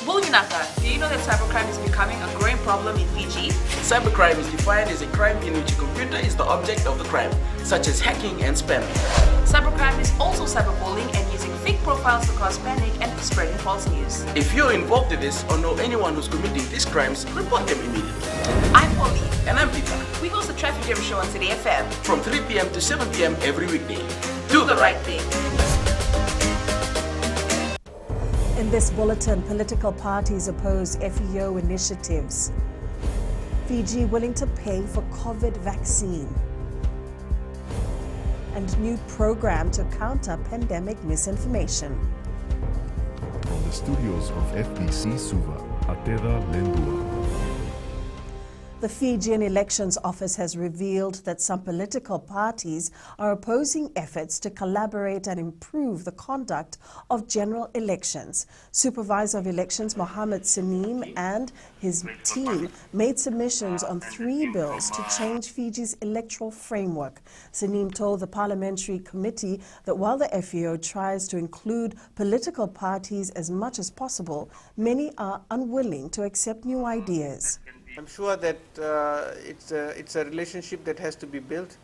Bulginaka, do you know that cybercrime is becoming a growing problem in Fiji? Cybercrime is defined as a crime in which a computer is the object of the crime, such as hacking and spamming. Cybercrime is also cyberbullying and using fake profiles to cause panic and spreading false news. If you're involved in this or know anyone who's committing these crimes, report them immediately. I'm Polly. And I'm Peter. We host the Traffic Jam Show on City FM. From 3 p.m. to 7 p.m. every weekday. Do the right thing. In this bulletin, political parties oppose FIJI initiatives. Fiji willing to pay for COVID vaccine. And new program to counter pandemic misinformation. From the studios of FBC Suva, Atera Lendua. The Fijian Elections Office has revealed that some political parties are opposing efforts to collaborate and improve the conduct of general elections. Supervisor of Elections Mohammed Saneem and his team made submissions on 3 bills to change Fiji's electoral framework. Saneem told the Parliamentary Committee that while the FIO tries to include political parties as much as possible, many are unwilling to accept new ideas. I'm sure that it's a relationship that has to be built.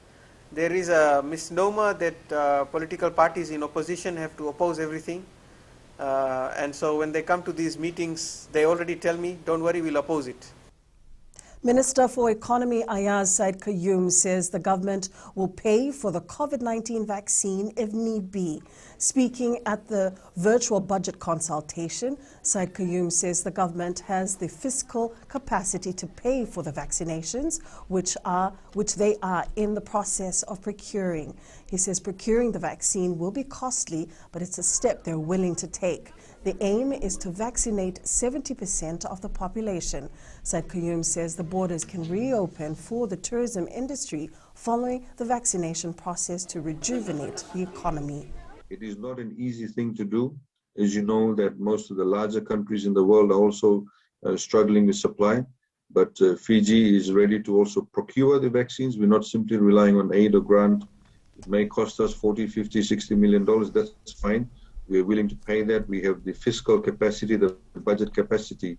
There is a misnomer that political parties in opposition have to oppose everything. And so when they come to these meetings, they already tell me, don't worry, we'll oppose it. Minister for Economy Ayaz Said Qayyum says the government will pay for the COVID-19 vaccine if need be. Speaking at the virtual budget consultation, Said Qayyum says the government has the fiscal capacity to pay for the vaccinations, which they are in the process of procuring. He says procuring the vaccine will be costly, but it's a step they're willing to take. The aim is to vaccinate 70% of the population. Said Qayyum says the borders can reopen for the tourism industry following the vaccination process to rejuvenate the economy. It is not an easy thing to do. As you know, that most of the larger countries in the world are also struggling with supply. But Fiji is ready to also procure the vaccines. We're not simply relying on aid or grant. It may cost us $40, $50, $60 million. That's fine. We're willing to pay that. We have the fiscal capacity, the budget capacity.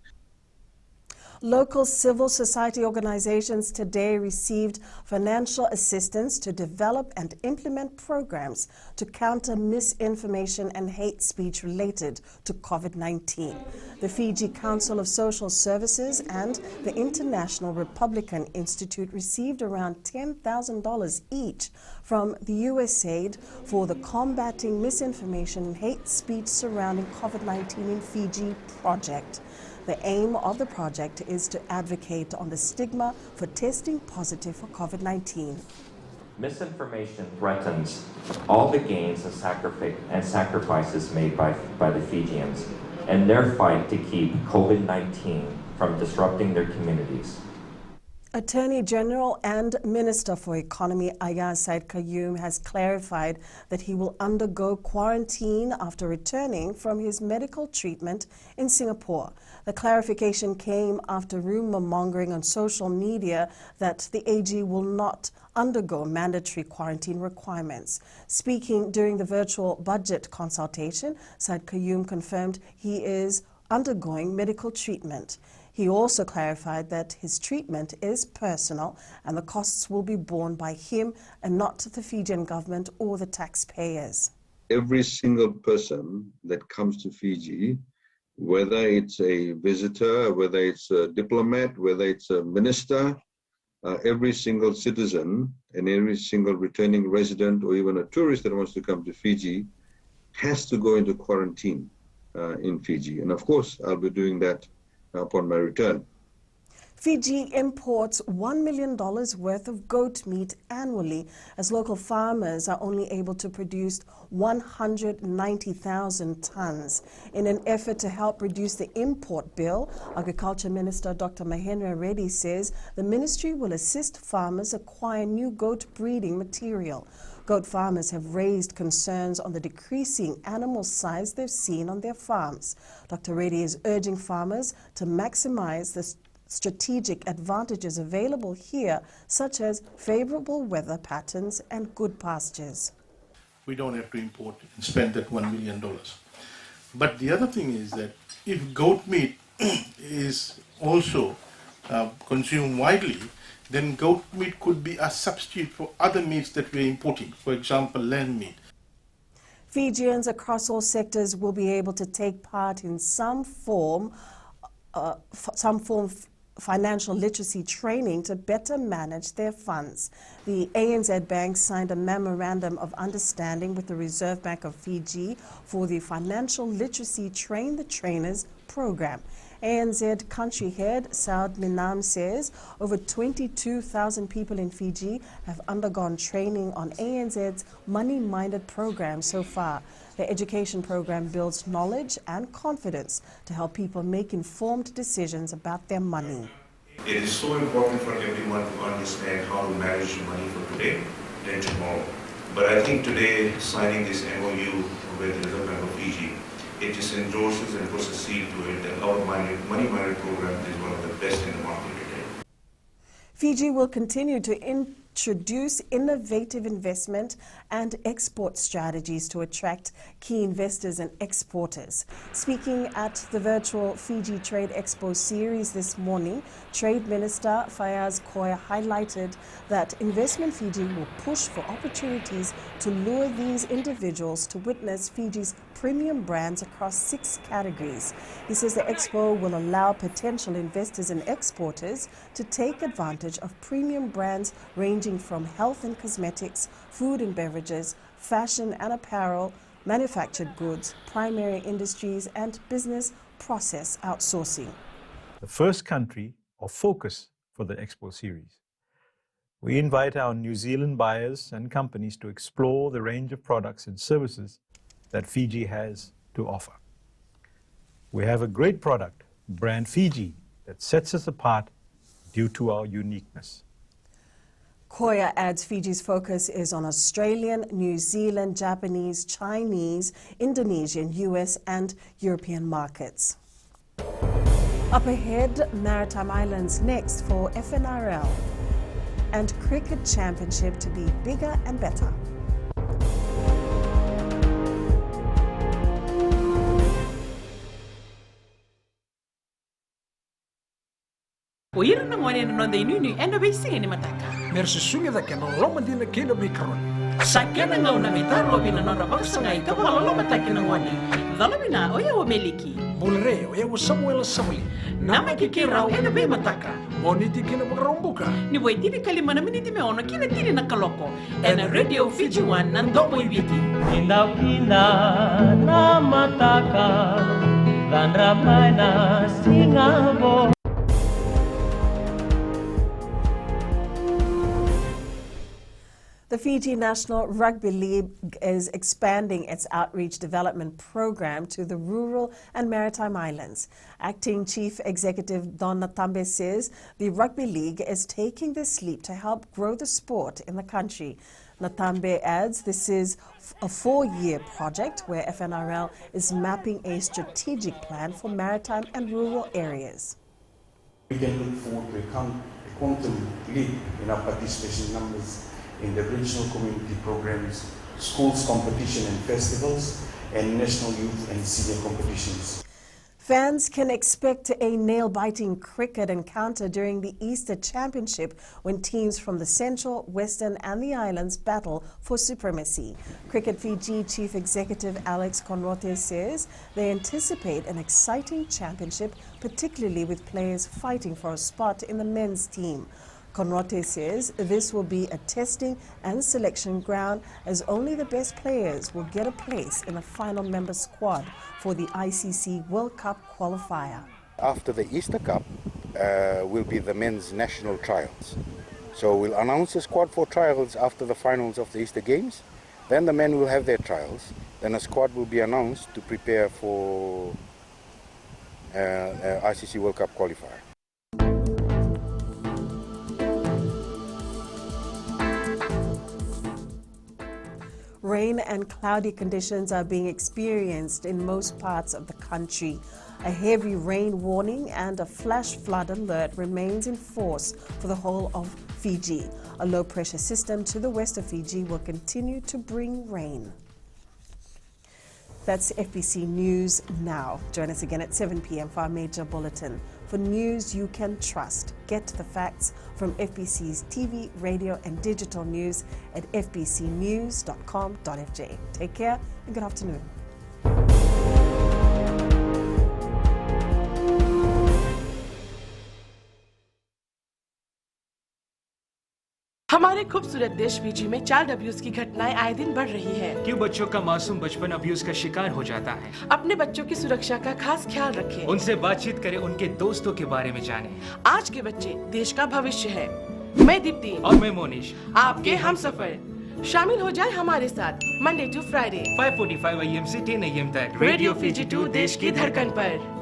Local civil society organizations today received financial assistance to develop and implement programs to counter misinformation and hate speech related to COVID-19. The Fiji Council of Social Services and the International Republican Institute received around $10,000 each from the USAID for the Combating Misinformation and Hate Speech Surrounding COVID-19 in Fiji project. The aim of the project is to advocate on the stigma for testing positive for COVID-19. Misinformation threatens all the gains and sacrifices made by the Fijians in their fight to keep COVID-19 from disrupting their communities. Attorney General and Minister for Economy Ayaz Said Qayyum has clarified that he will undergo quarantine after returning from his medical treatment in Singapore. The clarification came after rumor mongering on social media that the AG will not undergo mandatory quarantine requirements. Speaking during the virtual budget consultation, Said Qayyum confirmed he is undergoing medical treatment. He also clarified that his treatment is personal and the costs will be borne by him and not the Fijian government or the taxpayers. Every single person that comes to Fiji, whether it's a visitor, whether it's a diplomat, whether it's a minister, every single citizen and every single returning resident or even a tourist that wants to come to Fiji has to go into quarantine in Fiji. And of course, I'll be doing that upon my return. Fiji imports $1 million worth of goat meat annually as local farmers are only able to produce 190,000 tons. In an effort to help reduce the import bill, Agriculture Minister Dr. Mahendra Reddy says the ministry will assist farmers acquire new goat breeding material. Goat farmers have raised concerns on the decreasing animal size they've seen on their farms. Dr. Reddy is urging farmers to maximize the strategic advantages available here, such as favorable weather patterns and good pastures. We don't have to import and spend that $1 million. But the other thing is that if goat meat is also consumed widely, then goat meat could be a substitute for other meats that we're importing, for example, lamb meat. Fijians across all sectors will be able to take part in some form financial literacy training to better manage their funds. The ANZ Bank signed a memorandum of understanding with the Reserve Bank of Fiji for the Financial Literacy Train the Trainers program. ANZ country head Saud Minam says over 22,000 people in Fiji have undergone training on ANZ's money-minded program so far. The education program builds knowledge and confidence to help people make informed decisions about their money. It is so important for everyone to understand how to manage money for today and tomorrow. But I think today, signing this MOU with the Reserve Bank of Fiji, it just endorses and puts a seal to it that our money-minded program is one of the best in the market today. Fiji will continue to introduce innovative investment and export strategies to attract key investors and exporters. Speaking at the virtual Fiji Trade Expo series this morning, Trade Minister Fayaz Koya highlighted that Investment Fiji will push for opportunities to lure these individuals to witness Fiji's premium brands across 6 categories. He says the expo will allow potential investors and exporters to take advantage of premium brands ranging from health and cosmetics, food and beverages, fashion and apparel, manufactured goods, primary industries, and business process outsourcing. The first country of focus for the Expo series. We invite our New Zealand buyers and companies to explore the range of products and services that Fiji has to offer. We have a great product, brand Fiji, that sets us apart due to our uniqueness. Koya adds Fiji's focus is on Australian, New Zealand, Japanese, Chinese, Indonesian, US and European markets. Up ahead, Maritime Islands next for FNRL and Cricket Championship to be bigger and better. Oira na ngone no de nuni enda be singa ni mataka. Mersi sunga da kena loma dina kena be karon. Sakena ngau na mitaro bina no rabang sangai ka wala loma taki na ngone. Dala bina oya o meliki. Bulre oya o Samuel Samuli. Nama kikirau enda be mataka. Moniti kena makarombuka. Ni wai tiri kalima na miniti me ono kina tiri na kaloko. Ena Radio Fiji One na ndopo ibiti. Indaw kina na mataka. Dan ramai na singabo. The Fiji National Rugby League is expanding its outreach development program to the rural and maritime islands. Acting Chief Executive Don Natambe says the Rugby League is taking this leap to help grow the sport in the country. Natambe adds this is a 4-year project where FNRL is mapping a strategic plan for maritime and rural areas. We can look forward to a quantum leap in our participation numbers in the regional community programs, schools competition and festivals, and national youth and senior competitions. Fans can expect a nail-biting cricket encounter during the Easter Championship when teams from the Central, Western and the islands battle for supremacy. Cricket Fiji Chief Executive Alex Conrote says they anticipate an exciting championship, particularly with players fighting for a spot in the men's team. Conrote says this will be a testing and selection ground as only the best players will get a place in the final member squad for the ICC World Cup qualifier. After the Easter Cup will be the men's national trials. So we'll announce the squad for trials after the finals of the Easter Games. Then the men will have their trials. Then a squad will be announced to prepare for ICC World Cup qualifier. Rain and cloudy conditions are being experienced in most parts of the country. A heavy rain warning and a flash flood alert remains in force for the whole of Fiji. A low pressure system to the west of Fiji will continue to bring rain. That's FBC News Now. Join us again at 7 p.m. for our major bulletin. For news you can trust, get the facts from FBC's TV, radio and digital news at fbcnews.com.fj. Take care and good afternoon. हमारे खूबसूरत देश Fiji में child abuse की घटनाएं आए दिन बढ़ रही हैं। क्यों बच्चों का मासूम बचपन अब्यूज का शिकार हो जाता है? अपने बच्चों की सुरक्षा का खास ख्याल रखें। उनसे बातचीत करें, उनके दोस्तों के बारे में जानें। आज के बच्चे देश का भविष्य है। मैं दीप्ति और मैं मोनिश, आपके हमसफर। शामिल हो जाए हमारे साथ मंडे टू फ्राइडे 5:45 AM से 10 AM तक रेडियो FIJI 2 देश की धड़कन पर।